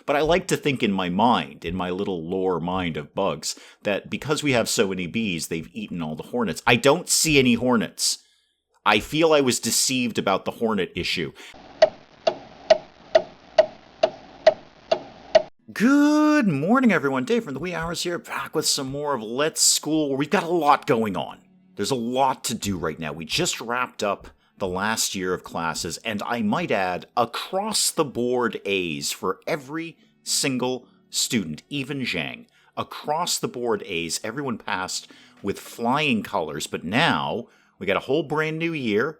But I like to think in my mind, in my little lore mind of bugs, that because we have so many bees, they've eaten all the hornets. I don't see any hornets. I feel I was deceived about the hornet issue. Good morning, everyone. Dave from the Wee Hours here, back with some more of Let's School, where we've got a lot going on. There's a lot to do right now. We just wrapped up the last year of classes, and I might add, across-the-board A's for every single student, even Zhang. Across-the-board A's, everyone passed with flying colors, but now we got a whole brand new year.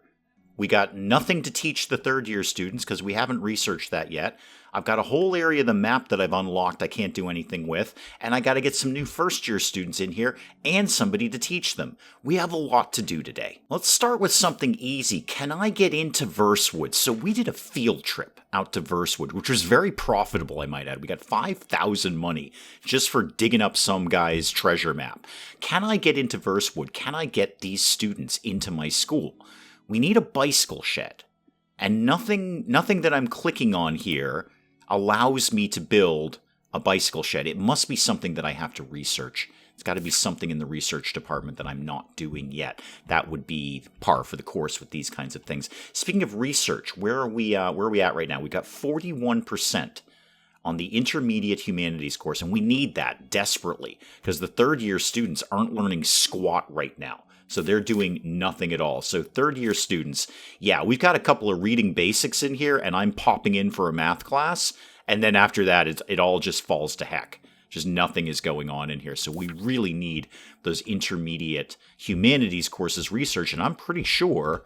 We got nothing to teach the third-year students because we haven't researched that yet. I've got a whole area of the map that I've unlocked I can't do anything with, and I got to get some new first-year students in here and somebody to teach them. We have a lot to do today. Let's start with something easy. Can I get into Versewood? So we did a field trip out to Versewood, which was very profitable, I might add. We got 5,000 money just for digging up some guy's treasure map. Can I get into Versewood? Can I get these students into my school? We need a bicycle shed, and nothing that I'm clicking on here allows me to build a bicycle shed. It must be something that I have to research. It's got to be something in the research department that I'm not doing yet. That would be par for the course with these kinds of things. Speaking of research, where are we at right now? We've got 41% on the intermediate humanities course, and we need that desperately because the third-year students aren't learning squat right now. So they're doing nothing at all. So third-year students, yeah, we've got a couple of reading basics in here, and I'm popping in for a math class. And then after that, it all just falls to heck. Just nothing is going on in here. So we really need those intermediate humanities courses research. And I'm pretty sure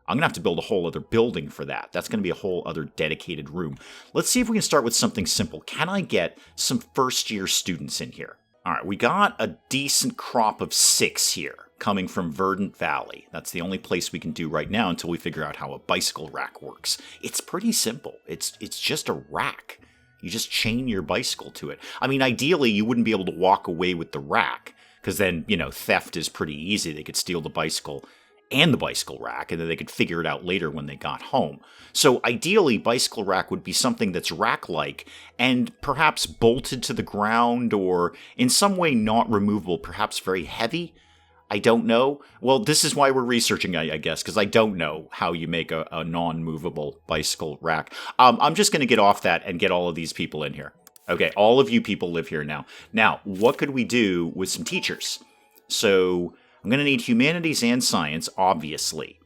I'm going to have to build a whole other building for that. That's going to be a whole other dedicated room. Let's see if we can start with something simple. Can I get some first-year students in here? All right, we got a decent crop of 6 here, coming from Verdant Valley. That's the only place we can do right now until we figure out how a bicycle rack works. It's pretty simple. It's just a rack. You just chain your bicycle to it. I mean, ideally, you wouldn't be able to walk away with the rack, because then, theft is pretty easy. They could steal the bicycle and the bicycle rack, and then they could figure it out later when they got home. So ideally, bicycle rack would be something that's rack-like and perhaps bolted to the ground or in some way not removable, perhaps very heavy. I don't know. Well, this is why we're researching, I guess, because I don't know how you make a non-movable bicycle rack. I'm just going to get off that and get all of these people in here. Okay, all of you people live here now. Now, what could we do with some teachers? So I'm going to need humanities and science, obviously.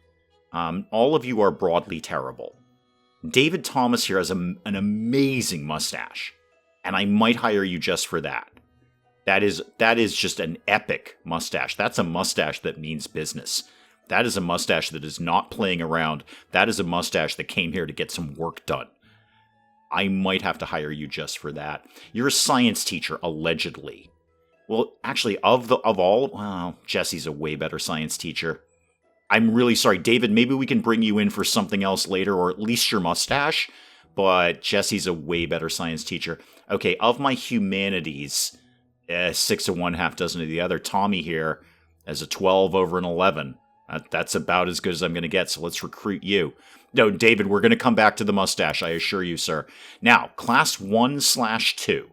All of you are broadly terrible. David Thomas here has an amazing mustache, and I might hire you just for that. That is just an epic mustache. That's a mustache that means business. That is a mustache that is not playing around. That is a mustache that came here to get some work done. I might have to hire you just for that. You're a science teacher, allegedly. Well, actually, well, Jesse's a way better science teacher. I'm really sorry, David, maybe we can bring you in for something else later, or at least your mustache, but Jesse's a way better science teacher. Okay, of my humanities, 6 of one, half dozen of the other. Tommy here as a 12 over an 11. That's about as good as I'm going to get, so let's recruit you. No, David, we're going to come back to the mustache, I assure you, sir. Now, class 1/2.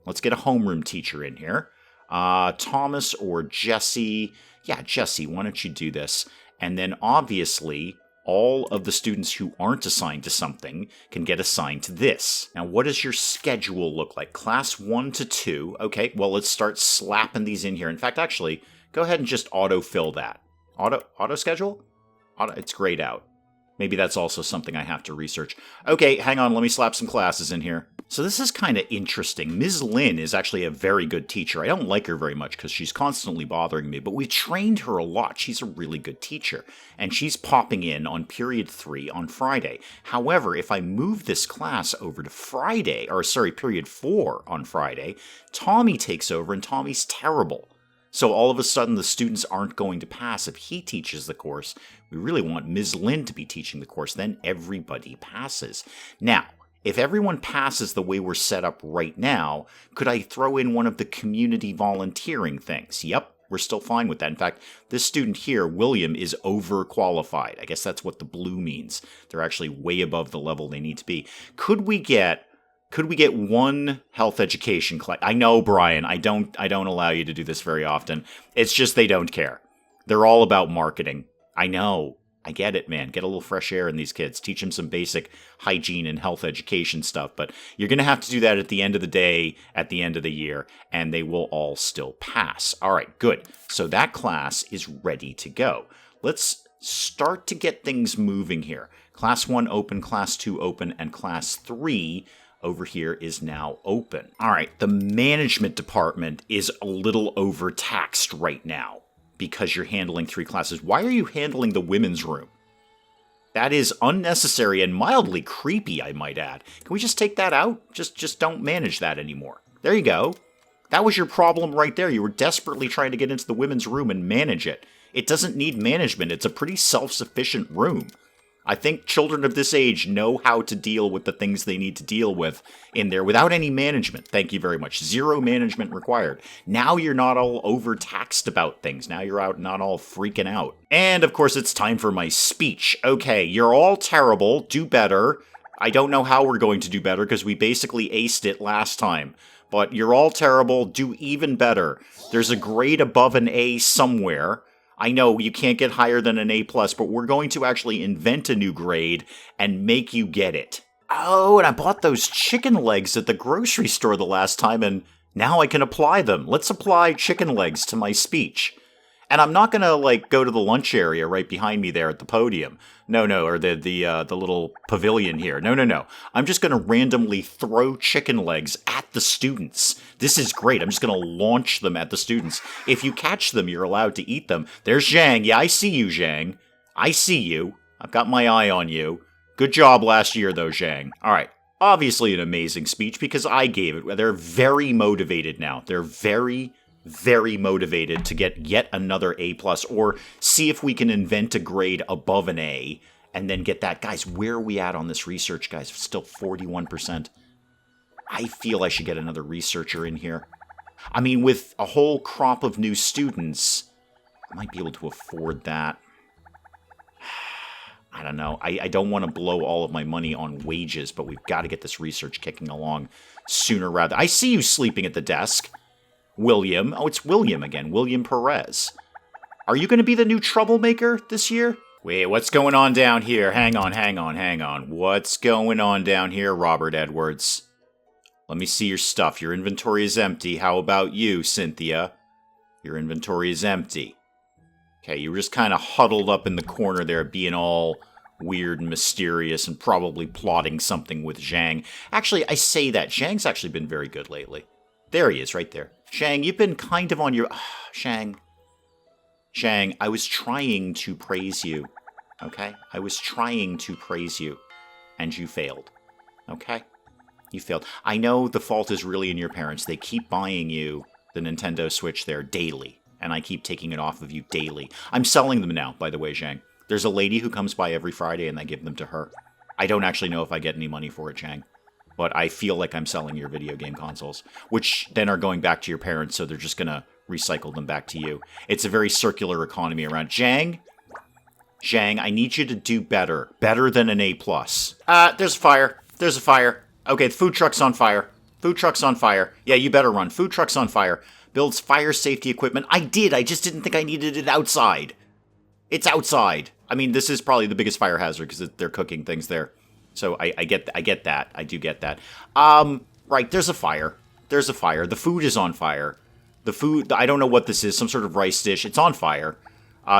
Let's get a homeroom teacher in here. Thomas or Jesse. Yeah, Jesse, why don't you do this? And then, obviously, all of the students who aren't assigned to something can get assigned to this. Now, what does your schedule look like? Class 1 to 2. Okay, well, let's start slapping these in here. In fact, actually, go ahead and just auto-fill that. Auto schedule? It's grayed out. Maybe that's also something I have to research. Okay, hang on, let me slap some classes in here. So this is kind of interesting. Ms. Lynn is actually a very good teacher. I don't like her very much because she's constantly bothering me, but we've trained her a lot. She's a really good teacher, and she's popping in on period 3 on Friday. However, if I move this class over to period 4 on Friday, Tommy takes over, and Tommy's terrible. So all of a sudden, the students aren't going to pass if he teaches the course. We really want Ms. Lynn to be teaching the course. Then everybody passes. Now, if everyone passes the way we're set up right now, could I throw in one of the community volunteering things? Yep, we're still fine with that. In fact, this student here, William, is overqualified. I guess that's what the blue means. They're actually way above the level they need to be. Could we get Could we get one health education class? I know, Brian, I don't allow you to do this very often. It's just they don't care. They're all about marketing. I know. I get it, man. Get a little fresh air in these kids. Teach them some basic hygiene and health education stuff. But you're going to have to do that at the end of the day, at the end of the year, and they will all still pass. All right, good. So that class is ready to go. Let's start to get things moving here. Class 1 open, Class 2 open, and Class 3 over here is now open. All right, the management department is a little overtaxed right now because you're handling 3 classes. Why are you handling the women's room? That is unnecessary and mildly creepy, I might add. Can we just take that out? Just don't manage that anymore. There you go. That was your problem right there. You were desperately trying to get into the women's room and manage it. It doesn't need management. It's a pretty self-sufficient room. I think children of this age know how to deal with the things they need to deal with in there without any management. Thank you very much. 0 management required. Now you're not all overtaxed about things. Now you're not all freaking out. And of course, it's time for my speech. Okay, you're all terrible. Do better. I don't know how we're going to do better because we basically aced it last time. But you're all terrible. Do even better. There's a grade above an A somewhere. I know you can't get higher than an A+, but we're going to actually invent a new grade and make you get it. Oh, and I bought those chicken legs at the grocery store the last time, and now I can apply them. Let's apply chicken legs to my speech. And I'm not going to, go to the lunch area right behind me there at the podium. No, or the little pavilion here. No. I'm just going to randomly throw chicken legs at the students. This is great. I'm just going to launch them at the students. If you catch them, you're allowed to eat them. There's Zhang. Yeah, I see you, Zhang. I see you. I've got my eye on you. Good job last year, though, Zhang. All right. Obviously an amazing speech because I gave it. They're very motivated now. They're very motivated to get yet another A+, or see if we can invent a grade above an A, and then get that. Guys, where are we at on this research, guys? Still 41%. I feel I should get another researcher in here. I mean, with a whole crop of new students, I might be able to afford that. I don't know. I don't want to blow all of my money on wages, but we've got to get this research kicking along sooner rather. I see you sleeping at the desk. William. Oh, it's William again. William Perez. Are you going to be the new troublemaker this year? Wait, what's going on down here? Hang on. What's going on down here, Robert Edwards? Let me see your stuff. Your inventory is empty. How about you, Cynthia? Your inventory is empty. Okay, you were just kind of huddled up in the corner there, being all weird and mysterious and probably plotting something with Zhang. Actually, I say that. Zhang's actually been very good lately. There he is, right there. Zhang, you've been kind of on your... Zhang, I was trying to praise you, okay? I was trying to praise you, and you failed, okay? You failed. I know the fault is really in your parents. They keep buying you the Nintendo Switch there daily, and I keep taking it off of you daily. I'm selling them now, by the way, Zhang. There's a lady who comes by every Friday, and I give them to her. I don't actually know if I get any money for it, Zhang. But I feel like I'm selling your video game consoles, which then are going back to your parents, so they're just going to recycle them back to you. It's a very circular economy around. Zhang, I need you to do better. Better than an A+. There's a fire. Okay, the food truck's on fire. Yeah, you better run. Food truck's on fire. Builds fire safety equipment. I just didn't think I needed it outside. It's outside. I mean, this is probably the biggest fire hazard because they're cooking things there. So I get that. I do get that. Right, there's a fire. The food is on fire. The food, I don't know what this is, some sort of rice dish. It's on fire.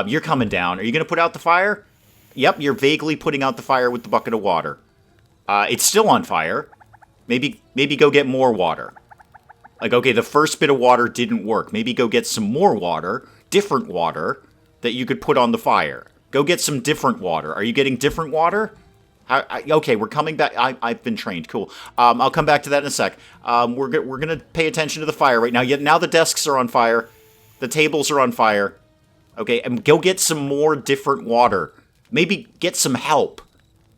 You're coming down. Are you going to put out the fire? Yep, you're vaguely putting out the fire with the bucket of water. It's still on fire. Maybe go get more water. Okay, the first bit of water didn't work. Maybe go get some more water, different water, that you could put on the fire. Go get some different water. Are you getting different water? Okay, we're coming back. I've been trained. Cool. I'll come back to that in a sec. We're going to pay attention to the fire right now. Now the desks are on fire. The tables are on fire. Okay, and go get some more different water. Maybe get some help.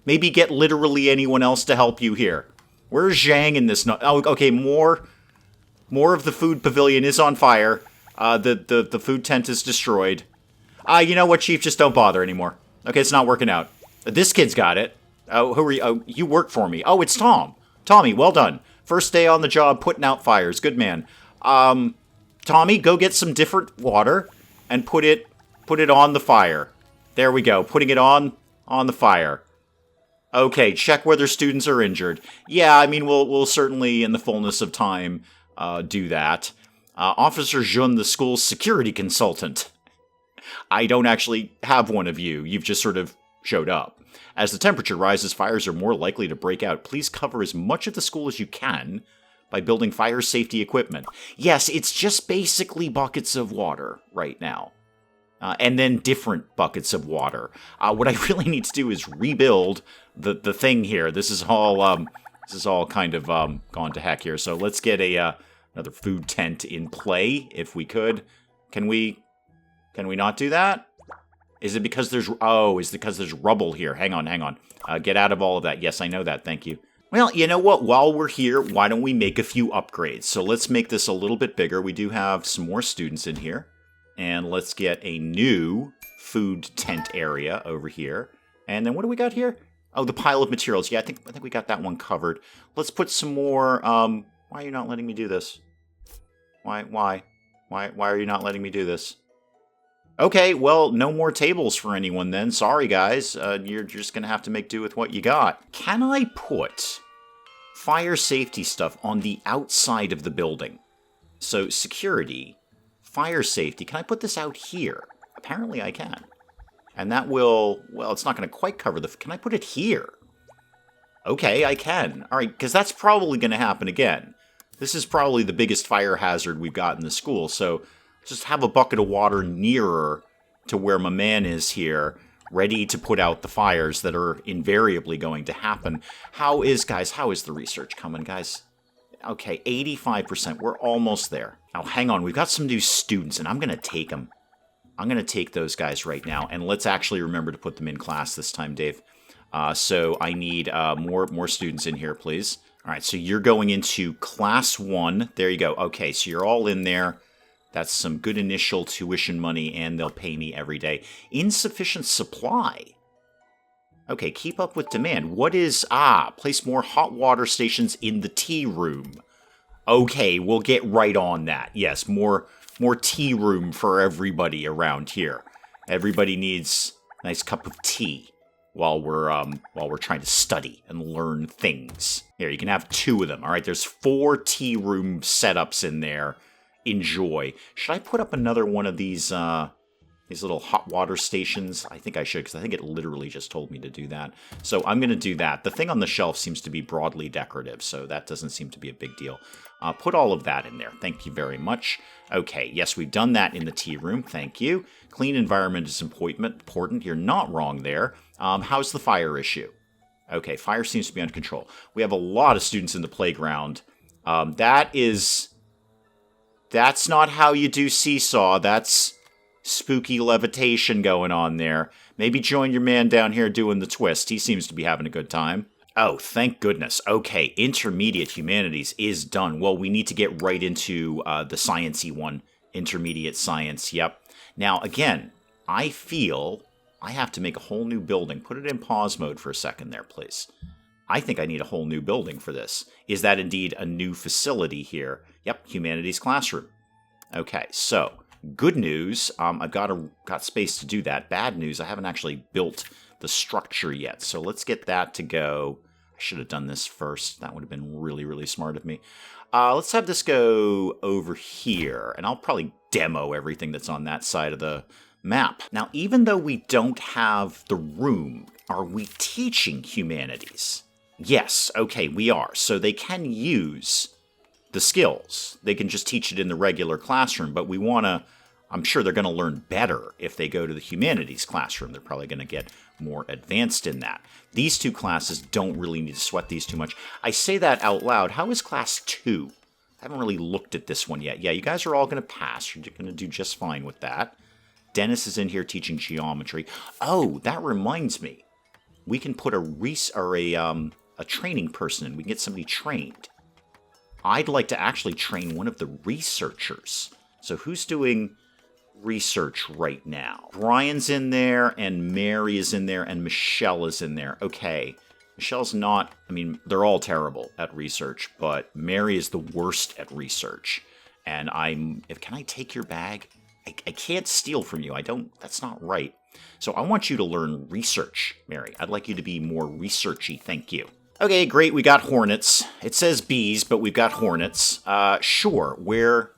Maybe get literally anyone else to help you here. Where's Zhang in this? Oh, okay, more of the food pavilion is on fire. The food tent is destroyed. You know what, Chief? Just don't bother anymore. Okay, it's not working out. This kid's got it. Oh, who are you? Oh, you work for me. Oh, it's Tom. Tommy, well done. First day on the job, putting out fires. Good man. Tommy, go get some different water and put it on the fire. There we go. Putting it on the fire. Okay, check whether students are injured. Yeah, I mean, we'll certainly, in the fullness of time, do that. Officer Jun, the school's security consultant. I don't actually have one of you. You've just sort of showed up. As the temperature rises, fires are more likely to break out. Please cover as much of the school as you can by building fire safety equipment. Yes, it's just basically buckets of water right now. And then different buckets of water. What I really need to do is rebuild the thing here. This is all kind of gone to heck here. So let's get another food tent in play if we could. Can we not do that? Is it because there's rubble here? Hang on. Get out of all of that. Yes, I know that. Thank you. Well, you know what? While we're here, why don't we make a few upgrades? So let's make this a little bit bigger. We do have some more students in here. And let's get a new food tent area over here. And then what do we got here? Oh, the pile of materials. Yeah, I think we got that one covered. Let's put some more. Why are you not letting me do this? Why are you not letting me do this? Okay, well, no more tables for anyone then. Sorry, guys. You're just going to have to make do with what you got. Can I put fire safety stuff on the outside of the building? So, security, fire safety. Can I put this out here? Apparently I can. And that will, well, it's not going to quite cover the... Can I put it here? Okay, I can. All right, because that's probably going to happen again. This is probably the biggest fire hazard we've got in the school, so just have a bucket of water nearer to where my man is here, ready to put out the fires that are invariably going to happen. How is the research coming, guys? Okay, 85%. We're almost there. Now, hang on. We've got some new students, and I'm going to take them. I'm going to take those guys right now, and let's actually remember to put them in class this time, Dave. So I need more students in here, please. All right, so you're going into class 1. There you go. Okay, so you're all in there. That's some good initial tuition money, and they'll pay me every day. Insufficient supply. Okay, keep up with demand. What is... place more hot water stations in the tea room. Okay, we'll get right on that. Yes, more tea room for everybody around here. Everybody needs a nice cup of tea while we're trying to study and learn things. Here, you can have 2 of them. All right, there's 4 tea room setups in there. Enjoy. Should I put up another one of these little hot water stations? I think I should, because I think it literally just told me to do that. So I'm going to do that. The thing on the shelf seems to be broadly decorative, so that doesn't seem to be a big deal. Put all of that in there. Thank you very much. Okay, yes, we've done that in the tea room. Thank you. Clean environment is important. You're not wrong there. How's the fire issue? Okay, fire seems to be under control. We have a lot of students in the playground. That's not how you do seesaw. That's spooky levitation going on there. Maybe join your man down here doing the twist. He seems to be having a good time. Oh, thank goodness. Okay, intermediate humanities is done. Well, we need to get right into the science-y one. Intermediate science, yep. Now, again, I feel I have to make a whole new building. Put it in pause mode for a second there, please. I think I need a whole new building for this. Is that indeed a new facility here? Yep, humanities classroom. Okay, so good news, I've got space to do that. Bad news, I haven't actually built the structure yet. So let's get that to go. I should have done this first. That would have been really, really smart of me. Let's have this go over here, and I'll probably demo everything that's on that side of the map. Now, even though we don't have the room, are we teaching humanities? Yes, okay, we are. So they can use the skills. They can just teach it in the regular classroom, but we want to... I'm sure they're going to learn better if they go to the humanities classroom. They're probably going to get more advanced in that. These 2 classes don't really need to sweat these too much. I say that out loud. How is class 2? I haven't really looked at this one yet. Yeah, you guys are all going to pass. You're going to do just fine with that. Dennis is in here teaching geometry. Oh, that reminds me. We can put a training person in. We can get somebody trained. I'd like to actually train one of the researchers. So who's doing research right now? Brian's in there, and Mary is in there, and Michelle is in there. Okay. Michelle's not, I mean, they're all terrible at research, but Mary is the worst at research. And can I take your bag? I can't steal from you. That's not right. So I want you to learn research, Mary. I'd like you to be more researchy, thank you. Okay, great, we got hornets. It says bees, but we've got hornets. Sure, where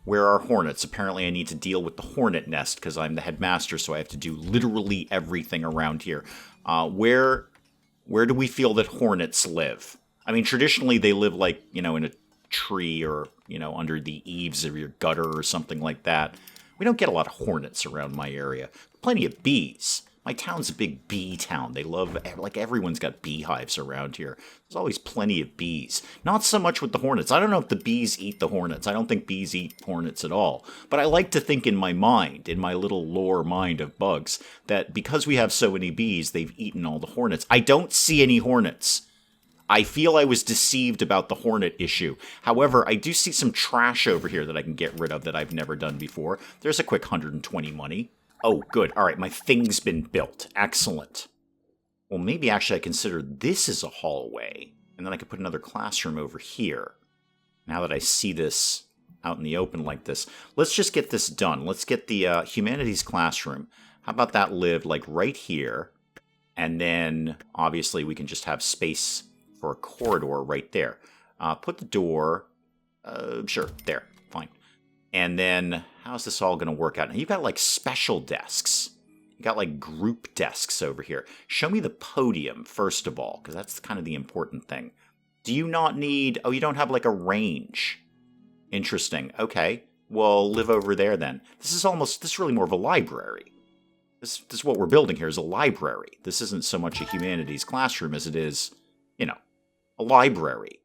are hornets? Apparently I need to deal with the hornet nest because I'm the headmaster, so I have to do literally everything around here. Where do we feel that hornets live? I mean, traditionally they live like, in a tree or, under the eaves of your gutter or something like that. We don't get a lot of hornets around my area. Plenty of bees. My town's a big bee town. They love, like everyone's got beehives around here. There's always plenty of bees. Not so much with the hornets. I don't know if the bees eat the hornets. I don't think bees eat hornets at all. But I like to think in my mind, in my little lore mind of bugs, that because we have so many bees, they've eaten all the hornets. I don't see any hornets. I feel I was deceived about the hornet issue. However, I do see some trash over here that I can get rid of that I've never done before. There's a quick 120 money. Oh, good. All right, my thing's been built. Excellent. Well, maybe actually I consider this as a hallway, and then I could put another classroom over here. Now that I see this out in the open like this, let's just get this done. Let's get the Humanities classroom. How about that lived like right here, and then obviously we can just have space for a corridor right there. Put the door, sure, there, fine. And then, how's this all going to work out? Now, you've got, like, special desks. You've got, like, group desks over here. Show me the podium, first of all, because that's kind of the important thing. Do you not need... Oh, you don't have, like, a range. Interesting. Okay. Well, live over there, then. This is really more of a library. This is what we're building here, is a library. This isn't so much a humanities classroom as it is, a library.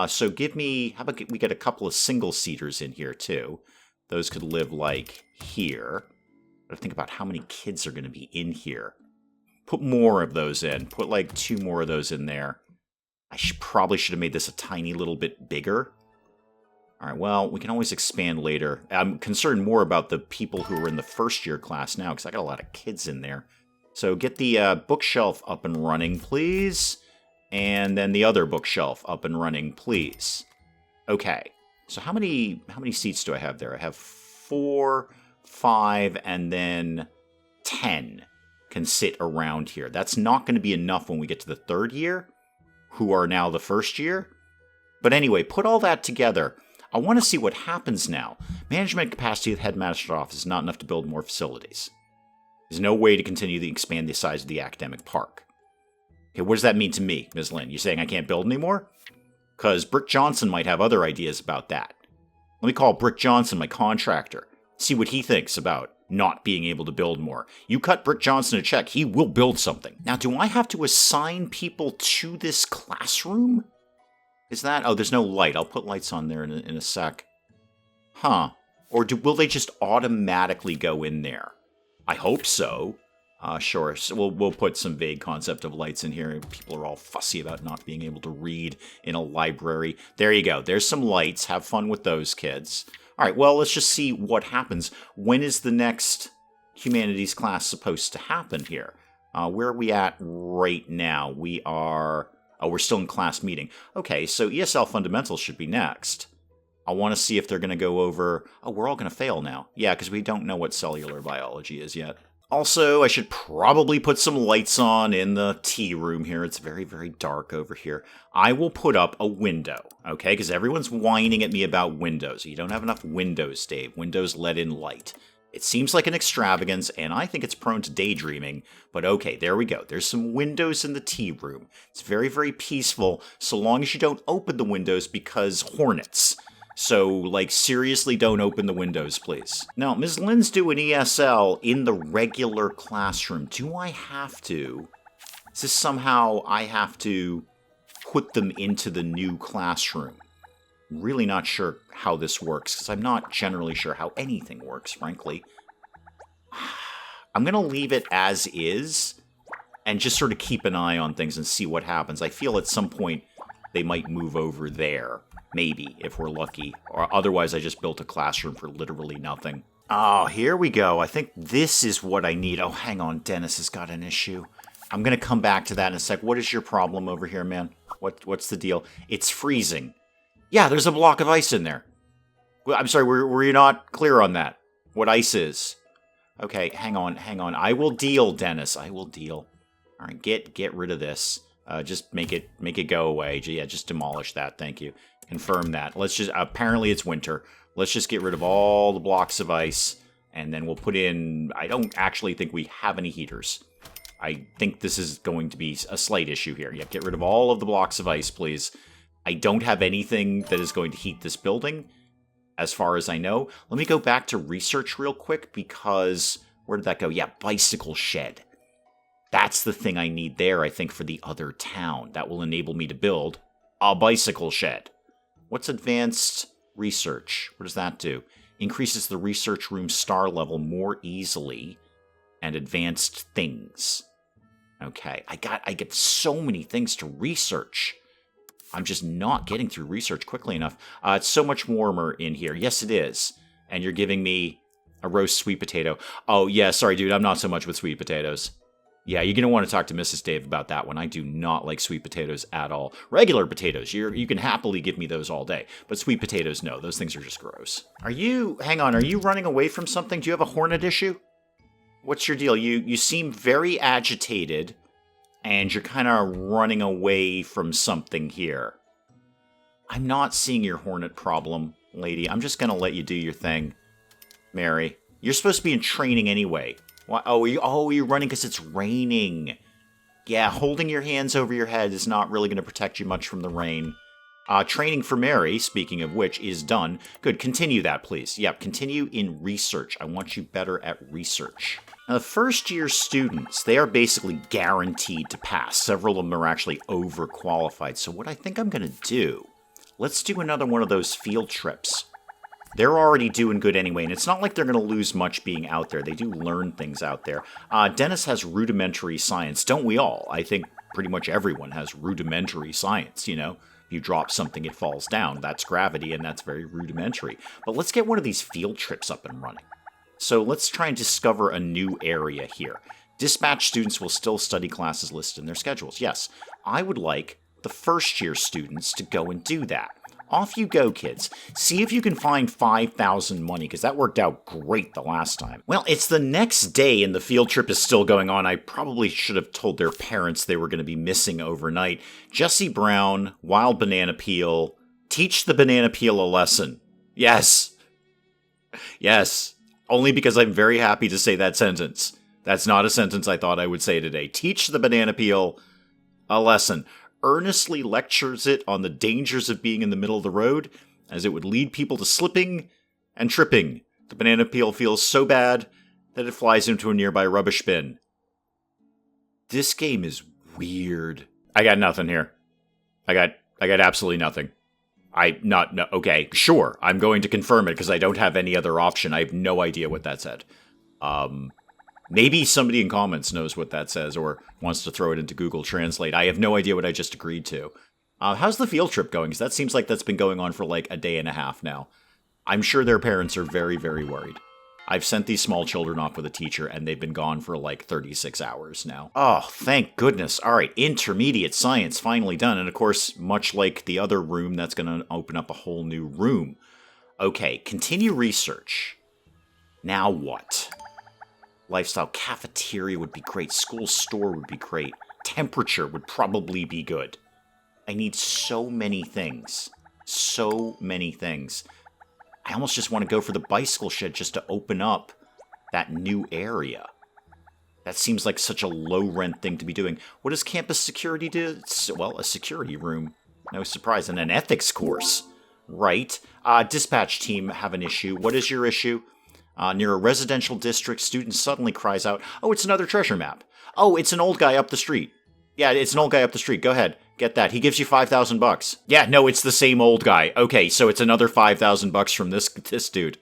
So give me, how about we get a couple of single-seaters in here, too. Those could live, like, here. But think about how many kids are going to be in here. Put more of those in. Put, like, 2 more of those in there. I probably should have made this a tiny little bit bigger. All right, well, we can always expand later. I'm concerned more about the people who are in the first-year class now, because I got a lot of kids in there. So get the bookshelf up and running, please. And then the other bookshelf up and running, please. Okay, so how many seats do I have there? I have 4, 5, and then 10 can sit around here. That's not going to be enough when we get to the 3rd year, who are now the 1st year. But anyway, put all that together. I want to see what happens now. Management capacity of the headmaster's office is not enough to build more facilities. There's no way to continue to expand the size of the academic park. Okay, what does that mean to me, Ms. Lynn? You saying I can't build anymore? Because Brick Johnson might have other ideas about that. Let me call Brick Johnson, my contractor. See what he thinks about not being able to build more. You cut Brick Johnson a check, he will build something. Now, do I have to assign people to this classroom? Is that... Oh, there's no light. I'll put lights on there in a sec. Huh. Or will they just automatically go in there? I hope so. Sure. So we'll put some vague concept of lights in here. People are all fussy about not being able to read in a library. There you go. There's some lights. Have fun with those, kids. All right, well, let's just see what happens. When is the next humanities class supposed to happen here? Where are we at right now? We are... Oh, we're still in class meeting. Okay, so ESL fundamentals should be next. I want to see if they're going to go over... Oh, we're all going to fail now. Yeah, because we don't know what cellular biology is yet. Also, I should probably put some lights on in the tea room here. It's very, very dark over here. I will put up a window, okay? Because everyone's whining at me about windows. You don't have enough windows, Dave. Windows let in light. It seems like an extravagance, and I think it's prone to daydreaming. But okay, there we go. There's some windows in the tea room. It's very, very peaceful, so long as you don't open the windows because hornets. So, like, seriously, don't open the windows, please. Now, Ms. Lynn's doing ESL in the regular classroom. Do I have to? Is this somehow I have to put them into the new classroom? Really not sure how this works, because I'm not generally sure how anything works, frankly. I'm going to leave it as is, and just sort of keep an eye on things and see what happens. I feel at some point they might move over there. Maybe, if we're lucky. Or otherwise, I just built a classroom for literally nothing. Oh, here we go. I think this is what I need. Oh, hang on. Dennis has got an issue. I'm going to come back to that in a sec. What is your problem over here, man? What's the deal? It's freezing. Yeah, there's a block of ice in there. Well, I'm sorry, were you not clear on that? What ice is? Okay, hang on. I will deal, Dennis. I will deal. All right, get rid of this. Just make it go away. Yeah, just demolish that. Thank you. Confirm that. Let's just. Apparently, it's winter. Let's just get rid of all the blocks of ice, and then we'll put in. I don't actually think we have any heaters. I think this is going to be a slight issue here. Yeah, get rid of all of the blocks of ice, please. I don't have anything that is going to heat this building, as far as I know. Let me go back to research real quick, because where did that go? Yeah, bicycle shed. That's the thing I need there, I think, for the other town. That will enable me to build a bicycle shed. What's advanced research? What does that do? Increases the research room star level more easily, and advanced things. Okay, I get so many things to research. I'm just not getting through research quickly enough. It's so much warmer in here. Yes, it is. And you're giving me a roast sweet potato. Oh, yeah, sorry, dude. I'm not so much with sweet potatoes. Yeah, you're going to want to talk to Mrs. Dave about that one. I do not like sweet potatoes at all. Regular potatoes, you can happily give me those all day. But sweet potatoes, no. Those things are just gross. Hang on, are you running away from something? Do you have a hornet issue? What's your deal? You seem very agitated, and you're kind of running away from something here. I'm not seeing your hornet problem, lady. I'm just going to let you do your thing. Mary, you're supposed to be in training anyway. Why? Oh, you're running because it's raining. Yeah, holding your hands over your head is not really going to protect you much from the rain. Training for Mary, speaking of which, is done. Good, continue that, please. Yep, continue in research. I want you better at research. Now, the first-year students, they are basically guaranteed to pass. Several of them are actually overqualified. So what I think I'm going to do, let's do another one of those field trips. They're already doing good anyway, and it's not like they're going to lose much being out there. They do learn things out there. Dennis has rudimentary science. Don't we all? I think pretty much everyone has rudimentary science, you know? If you drop something, it falls down. That's gravity, and that's very rudimentary. But let's get one of these field trips up and running. So let's try and discover a new area here. Dispatch students will still study classes listed in their schedules. Yes, I would like the first-year students to go and do that. Off you go, kids. See if you can find 5,000 money, because that worked out great the last time. Well, it's the next day and the field trip is still going on. I probably should have told their parents they were going to be missing overnight. Jesse Brown, wild banana peel. Teach the banana peel a lesson. Yes. Yes. Only because I'm very happy to say that sentence. That's not a sentence I thought I would say today. Teach the banana peel a lesson. Earnestly lectures it on the dangers of being in the middle of the road, as it would lead people to slipping and tripping. The banana peel feels so bad that it flies into a nearby rubbish bin. This game is weird. I got nothing here. I got absolutely nothing. Okay, sure. I'm going to confirm it because I don't have any other option. I have no idea what that said. Maybe somebody in comments knows what that says or wants to throw it into Google Translate. I have no idea what I just agreed to. How's the field trip going? Because that seems like that's been going on for like a day and a half now. I'm sure their parents are very, very worried. I've sent these small children off with a teacher, and they've been gone for like 36 hours now. Oh, thank goodness. All right, intermediate science finally done. And of course, much like the other room, that's going to open up a whole new room. Okay, continue research. Now what? Lifestyle cafeteria would be great. School store would be great. Temperature would probably be good. I need so many things. So many things. I almost just want to go for the bicycle shed just to open up that new area. That seems like such a low-rent thing to be doing. What does campus security do? Well, a security room. No surprise. And an ethics course. Right. Dispatch team have an issue. What is your issue? Near a residential district, student suddenly cries out, "Oh, it's another treasure map. Oh, it's an old guy up the street. Yeah, it's an old guy up the street. Go ahead. Get that. He gives you $5,000. Yeah, no, it's the same old guy. Okay, so it's another $5,000 from this dude.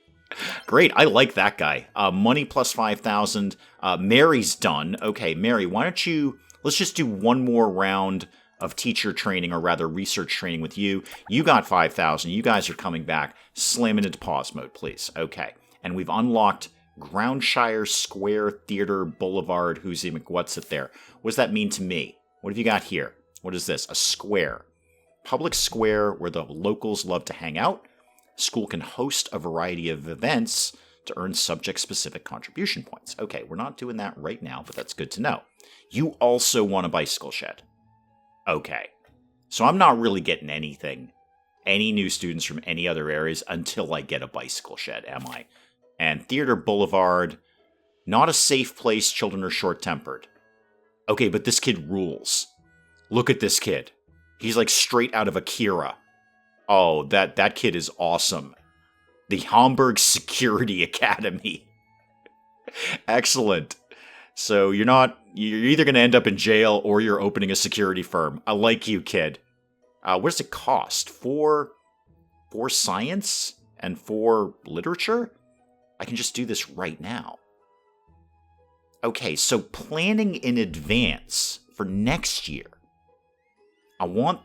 Great, I like that guy. Money plus 5,000. Mary's done. Okay, Mary, why don't you... Let's just do one more round of teacher training, or rather research training with you. You got 5,000. You guys are coming back. Slam it into pause mode, please. Okay. And we've unlocked Groundshire Square Theater Boulevard, who's what's it there? What does that mean to me? What have you got here? What is this? A square. Public square where the locals love to hang out. School can host a variety of events to earn subject-specific contribution points. Okay, we're not doing that right now, but that's good to know. You also want a bicycle shed. Okay. So I'm not really getting anything, any new students from any other areas until I get a bicycle shed, am I? And Theater Boulevard, not a safe place, children are short-tempered. Okay, but this kid rules. Look at this kid. He's like straight out of Akira. Oh, that kid is awesome. The Hamburg Security Academy. Excellent. So you're either going to end up in jail or you're opening a security firm. I like you, kid. What does it cost? For science and for literature? I can just do this right now. Okay, so planning in advance for next year. I want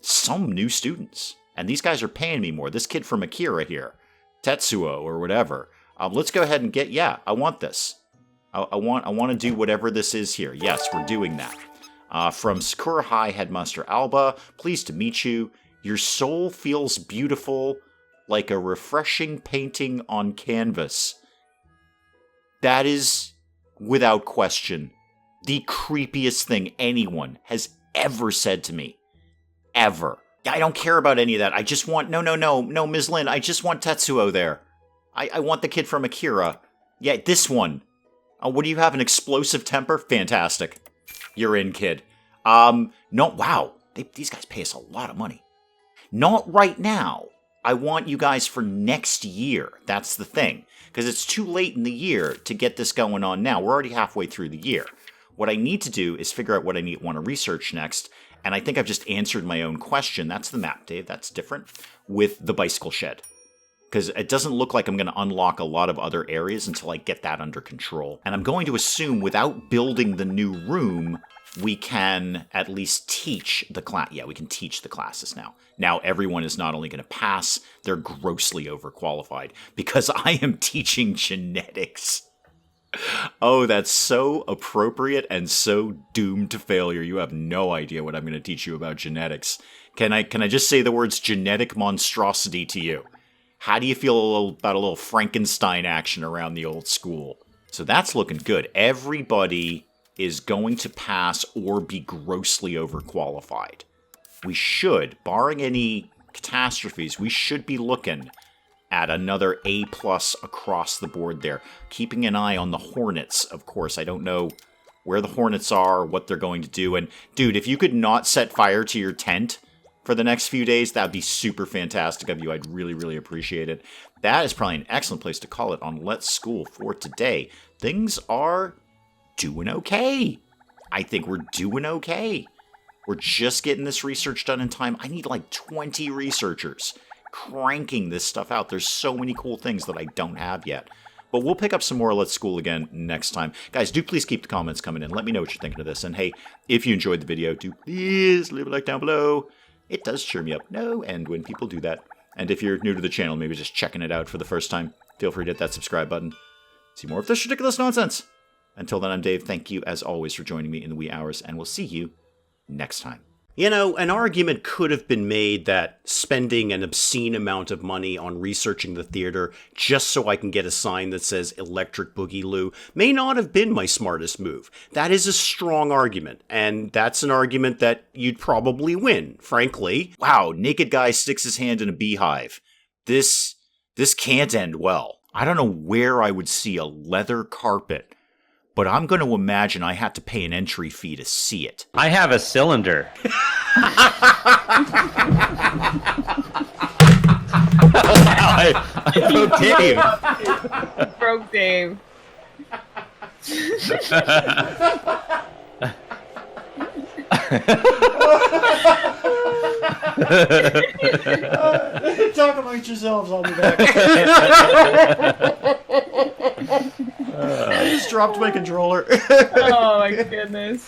some new students. And these guys are paying me more. This kid from Akira here, Tetsuo or whatever. Let's go ahead and I want this. I want to do whatever this is here. Yes, we're doing that. From Sakura High, Headmaster Alba, pleased to meet you. Your soul feels beautiful like a refreshing painting on canvas. That is, without question, the creepiest thing anyone has ever said to me. Ever. I don't care about any of that. I just want... No, Ms. Lin. I just want Tetsuo there. I want the kid from Akira. Yeah, this one. What do you have, an explosive temper? Fantastic. You're in, kid. No, wow. These guys pay us a lot of money. Not right now. I want you guys for next year. That's the thing. Because it's too late in the year to get this going on now. We're already halfway through the year. What I need to do is figure out what I want to research next. And I think I've just answered my own question. That's the map, Dave. That's different. With the bicycle shed. Because it doesn't look like I'm going to unlock a lot of other areas until I get that under control. And I'm going to assume without building the new room, we can at least teach the class. Yeah, we can teach the classes now. Now everyone is not only going to pass, they're grossly overqualified. Because I am teaching genetics. Oh, that's so appropriate and so doomed to failure. You have no idea what I'm going to teach you about genetics. Can I just say the words genetic monstrosity to you? How do you feel about a little Frankenstein action around the old school? So that's looking good. Everybody is going to pass or be grossly overqualified. We should, barring any catastrophes, we should be looking at another A+ across the board there. Keeping an eye on the Hornets, of course. I don't know where the Hornets are, what they're going to do. And, dude, if you could not set fire to your tent for the next few days, that'd be super fantastic of you. I'd really, really appreciate it. That is probably an excellent place to call it on Let's School for today. Things are doing okay. I think we're doing okay. We're just getting this research done in time. I need like 20 researchers cranking this stuff out. There's so many cool things that I don't have yet. But we'll pick up some more Let's School again next time. Guys, do please keep the comments coming in. Let me know what you're thinking of this. And hey, if you enjoyed the video, do please leave a like down below. It does cheer me up no end when people do that. And if you're new to the channel, maybe just checking it out for the first time, feel free to hit that subscribe button. See more of this ridiculous nonsense. Until then, I'm Dave. Thank you, as always, for joining me in the wee hours, and we'll see you next time. You know, an argument could have been made that spending an obscene amount of money on researching the theater just so I can get a sign that says Electric Boogaloo may not have been my smartest move. That is a strong argument, and that's an argument that you'd probably win, frankly. Wow, naked guy sticks his hand in a beehive. This can't end well. I don't know where I would see a leather carpet, but I'm going to imagine I had to pay an entry fee to see it. I have a cylinder. I broke Dave. Broke Dave. Talk amongst yourselves, I'll be back. I just dropped my controller. Oh my goodness.